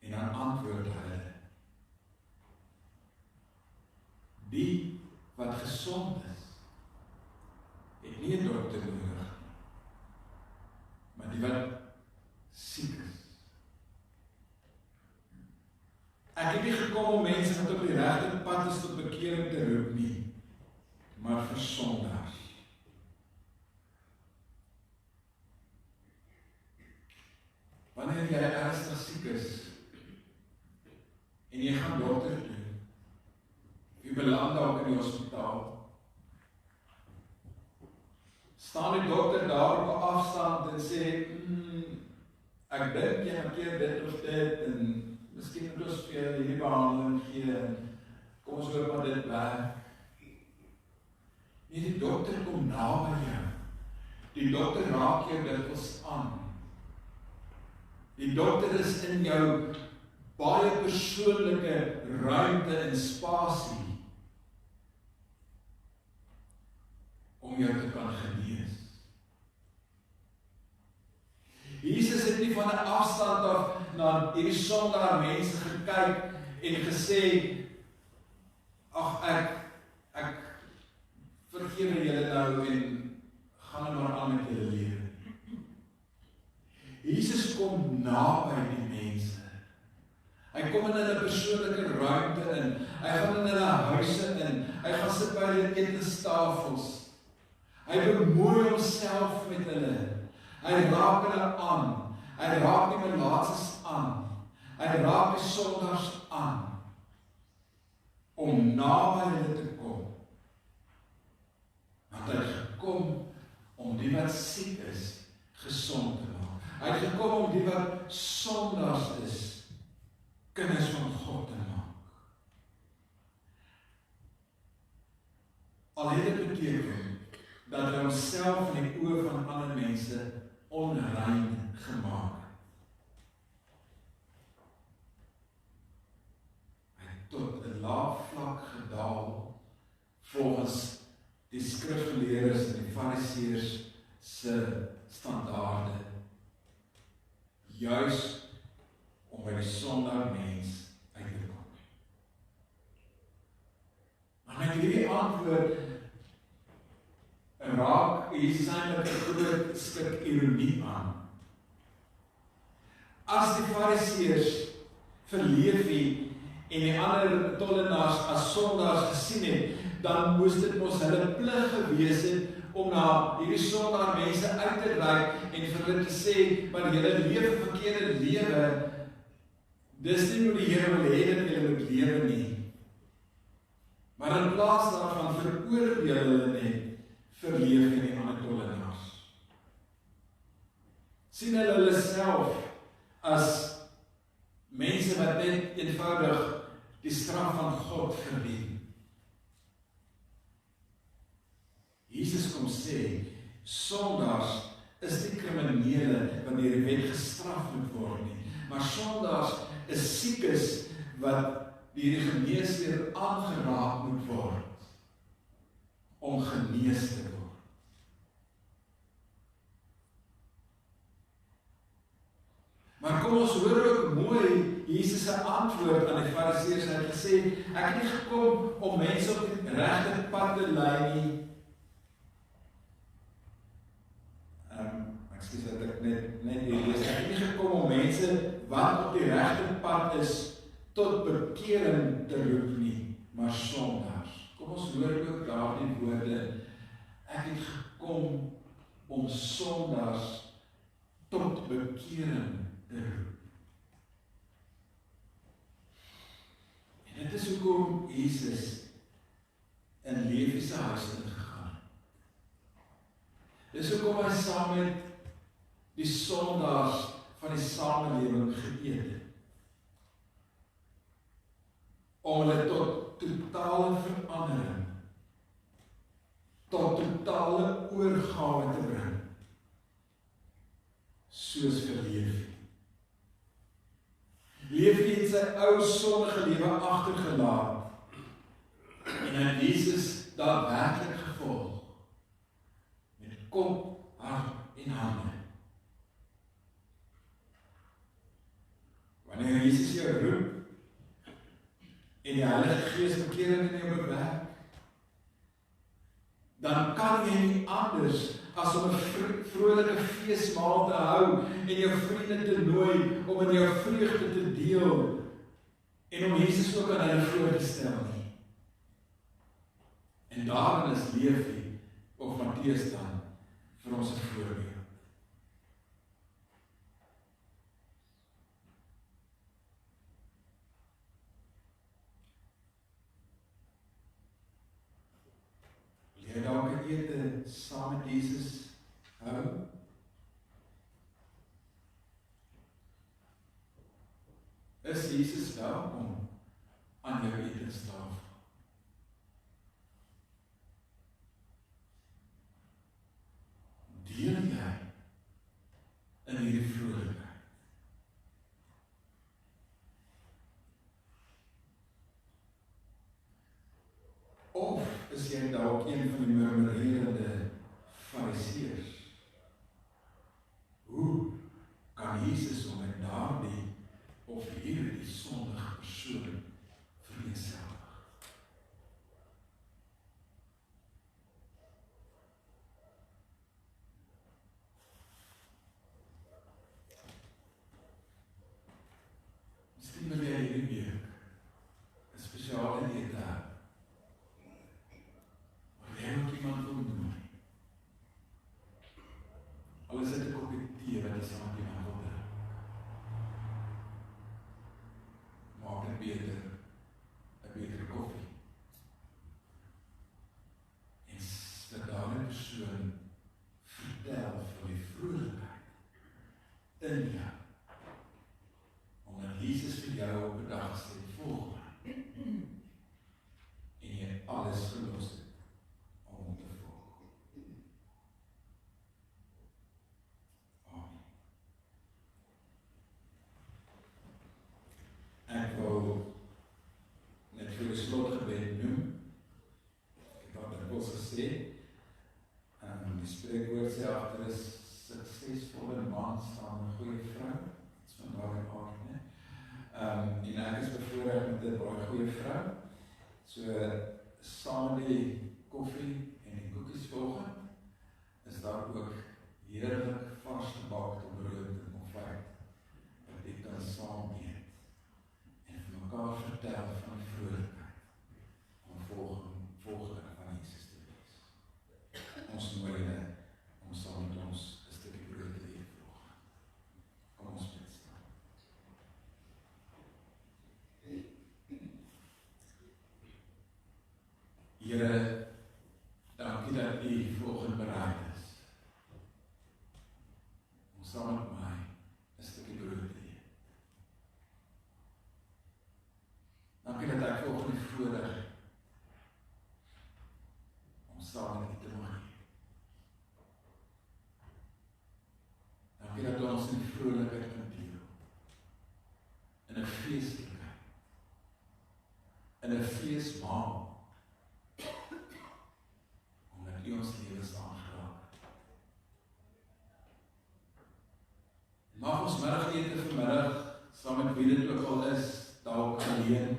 En dan antwoord hy, die wat gesond is, het nie 'n dokter nodig, maar die wat siek is. Ek het nie gekom om mense wat op die regte pad is tot bekering te roep nie, maar vir sondaars. Wanneer jy ernstig siek is en jy gaan dokter toe, jy beland dalk in die hospitaal, staan die dokter daar op 'n afstand en sê, ek dink jy hanteer dit of dit, en miskien moet ons vir hierdie behandeling gee, en kom ons hoop maar dit werk. Nee, die dokter kom naby jou. Die dokter raak jou dikwels aan. Die dokter is in jou baie persoonlike ruimte en spasie om jou te kan genees. Jesus het nie van 'n afstand af na hierdie sondaar mense gekyk en gesê, ag ek vergewe julle nou en gaan maar aan met julle lewe. Jesus kom naby die mense. Hy kom in 'n persoonlike ruimte in. Hy gaan in hulle huise in. Hy gaan sit by hulle etenstafels. Hy bemoei homself met hulle. Hy raak hulle aan. Hy raak die melaatses aan. Hy raak die sondaars aan om naby hulle te kom. Want hy het gekom om die wat siek is, gesond te maak. Hy het gekom om die wat sondaars is, kinders van God te maak. Al het dit beteken dat hy homself in die oë van ander mense onrein gemaak het. Hy het tot 'n laag vlak gedaal volgens die skrifgeleerdes en die fariseërs se standaarde, juis om by die sondaar mens uit te kom. Maar met hierdie antwoord raak Jesus eintlik 'n groot stuk ironie aan. As die fariseërs vir Levi en die ander tollenaars as sondaars gesien het, dan moes dit mos hulle plig gewees het om na hierdie sondaar mense uit te reik en vir hulle te sê, maar julle leef 'n verkeerde lewe, dis nie hoe die Here wil hê dat julle moet lewe nie. Maar in plaas daarvan veroordeel hulle net vir Levi en die ander tollenaars. Sien hulle self as mense wat net eenvoudig die straf van God verdien. Jesus kom sê, sondaars is nie kriminele wat deur die wet gestraf moet word nie, maar sondaars is siekes wat deur die geneesheer aangeraak moet word om genees te word. Maar kom ons hoor ook mooi Jesus se antwoord aan die fariseërs. Hy het gesê, ek het nie gekom om mense op die regte pad te lei nie. Ekskuus dat ek net hier lees. Ek het nie gekom om mense wat op die regte pad is tot bekering te roep nie, maar sondaars. Kom ons hoor ook daardie woorde. Ek het gekom om sondaars tot bekering te roep. En dit is hoekom Jesus in Levi se huis ingegaan. Dis hoekom hy saam met die sondaars van die samelewing geëet het. Om hulle tot totale verandering, tot totale oorgawe te bring. Soos vir Levi. Levi het sy ou sondige lewe agtergelaat en aan Jesus daadwerklik gevolg met kop, hart en hande. Wanneer Jesus jou roep en die Heilige Gees bekering in jou bewerk, dan kan jy nie anders as om 'n vrolike feesmaal te hou en jou vriende te nooi om in jou vreugde te deel en om Jesus ook aan hulle voor te stel nie. En daarin is Levi of Matteus dan vir ons 'n voorbeeld. Wil jy dalk 'n ete saam met Jesus hou? Is Jesus welkom aan jou etenstafel? Deel jy in hierdie vrolikheid? Of is jy dalk een van die murmurerende fariseërs? Hoe kan Jesus om met daardie of hierdie sondige persoon vereenselwig? Miskien wil jy hierdie week 'n spesiale ete hê. Waar jy ook iemand wil nooi. Al is dit 'n koppie tee wat jy saam met iemand wil drink. beter koffie. En dat daardie persoon vertel van die vrolikheid in jou. Omdat Jesus vir jou op 'n dag sê, volg my. En jy alles gelos het om hom te volg. Amen. Ek wil net vir die slotgebed noem. Ek het wat ek gesê. Die spreekwoord sê agter is suksesvolle man staan 'n goeie vrou. Dit is van daardie aard, né? En ek is bevoorreg met 'n baie goeie vrou. So saam met die koffie en die koekies volgende is daar ook heerlik vars gebakte brood en konfyt wat jy kan saam eet en vir mekaar vertel van die vrolikheid om volgeling van Jesus te wees. Ons nooi julle om saam met ons 'n stukkie brood te eet vanoggend. Kom ons bid saam. Here, dankie dat U vanoggend bereid is om saam met my 'n stukkie brood te eet. Dankie dat ek vanoggend die voorreg om saam met U te mag eet. Dankie dat ons in die vrolikheid kan deel, in 'n feeslikheid, in 'n feesmaal, omdat U ons lewens aangeraak het. Mag ons middagete vanmiddag, saam met wie dit ook al is, dalk alleen,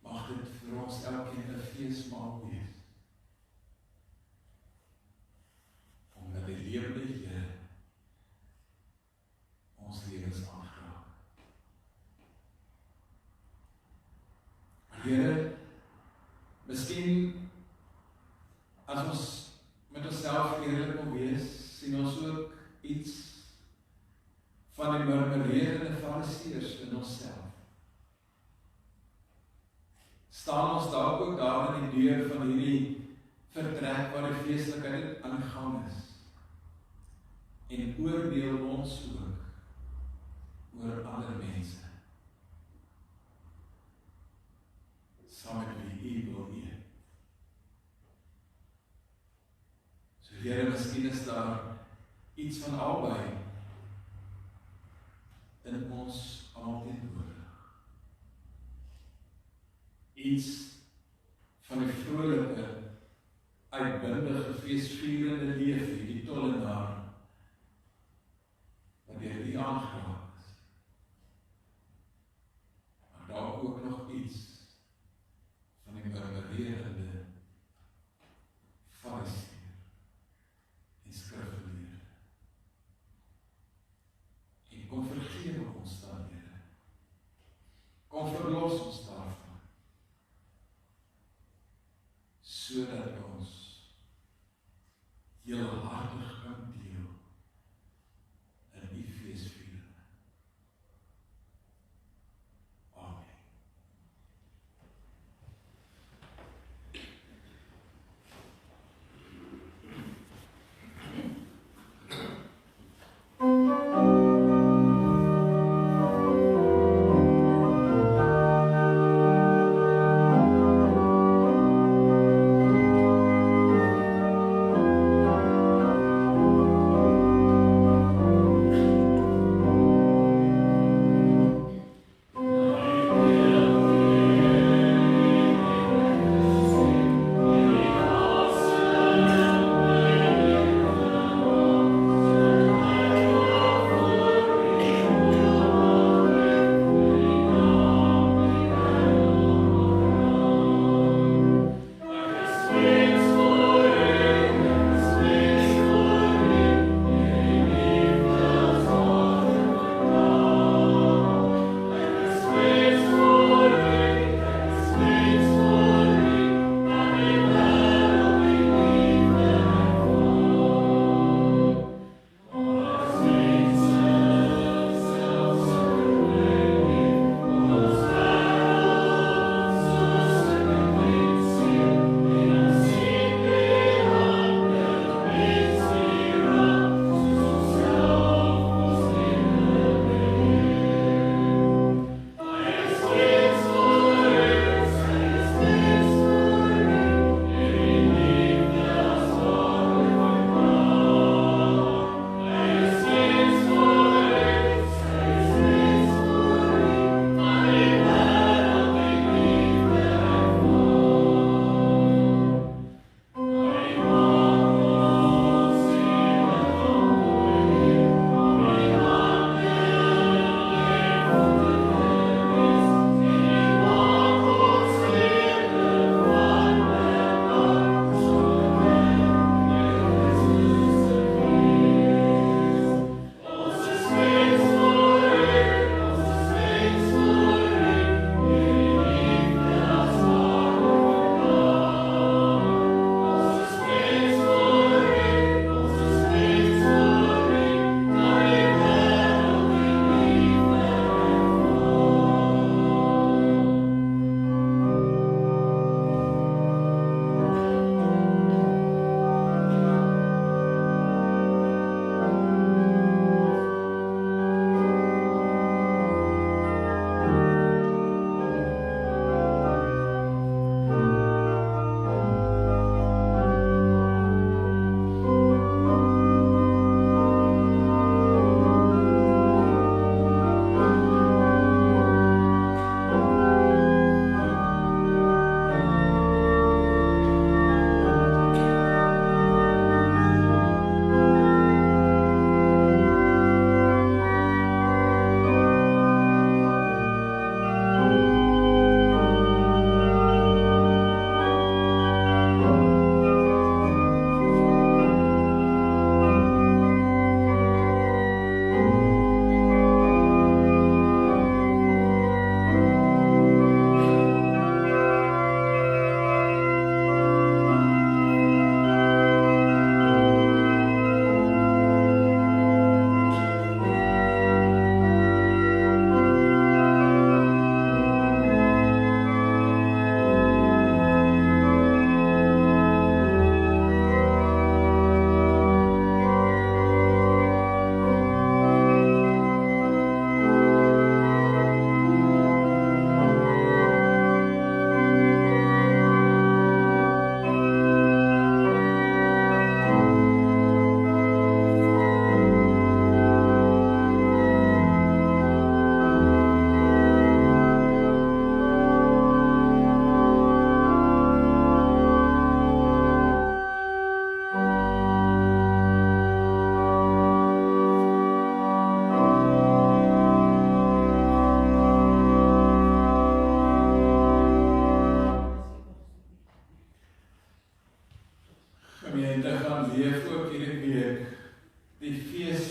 mag dit vir ons elkeen 'n feesmaal wees. Omdat die lewende Here ons lewens aangeraak. Here, miskien as ons met onsself eerlik wil wees, sien ons ook iets van die murmurerende fariseërs in onsself. Staan ons dalk ook daar in die deur van hierdie vertrek waar die feeslikheid aan die gang is, en oordeel ons ook oor ander mense, saam met wie U wil eet. So Here, miskien is daar iets van albei in ons almal teenwoordig. Iets van die vrolike, uitbundige, feesvierende lewe, die tollenaar, wat deur U aangeraak is. Maar daar ook nog iets van die murmurerende fariseer en skrifgeleerde. En kom vergewe ons dan, Here. Kom verlos ons daarvan, sodat ons heelhartig kan deel in U feesviering. Amen.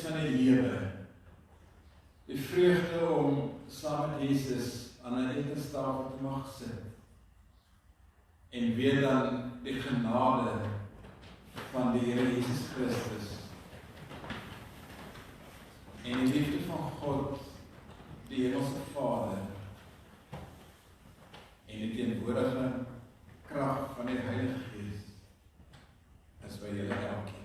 van die lewe. Die vreugde om saam met Jesus aan 'n etenstafel te mag sit. En weer dan die genade van die Here Jesus Christus. En die liefde van God, die Hemelse Vader. En die teenwoordige krag van die Heilige Gees is by julle elkeen.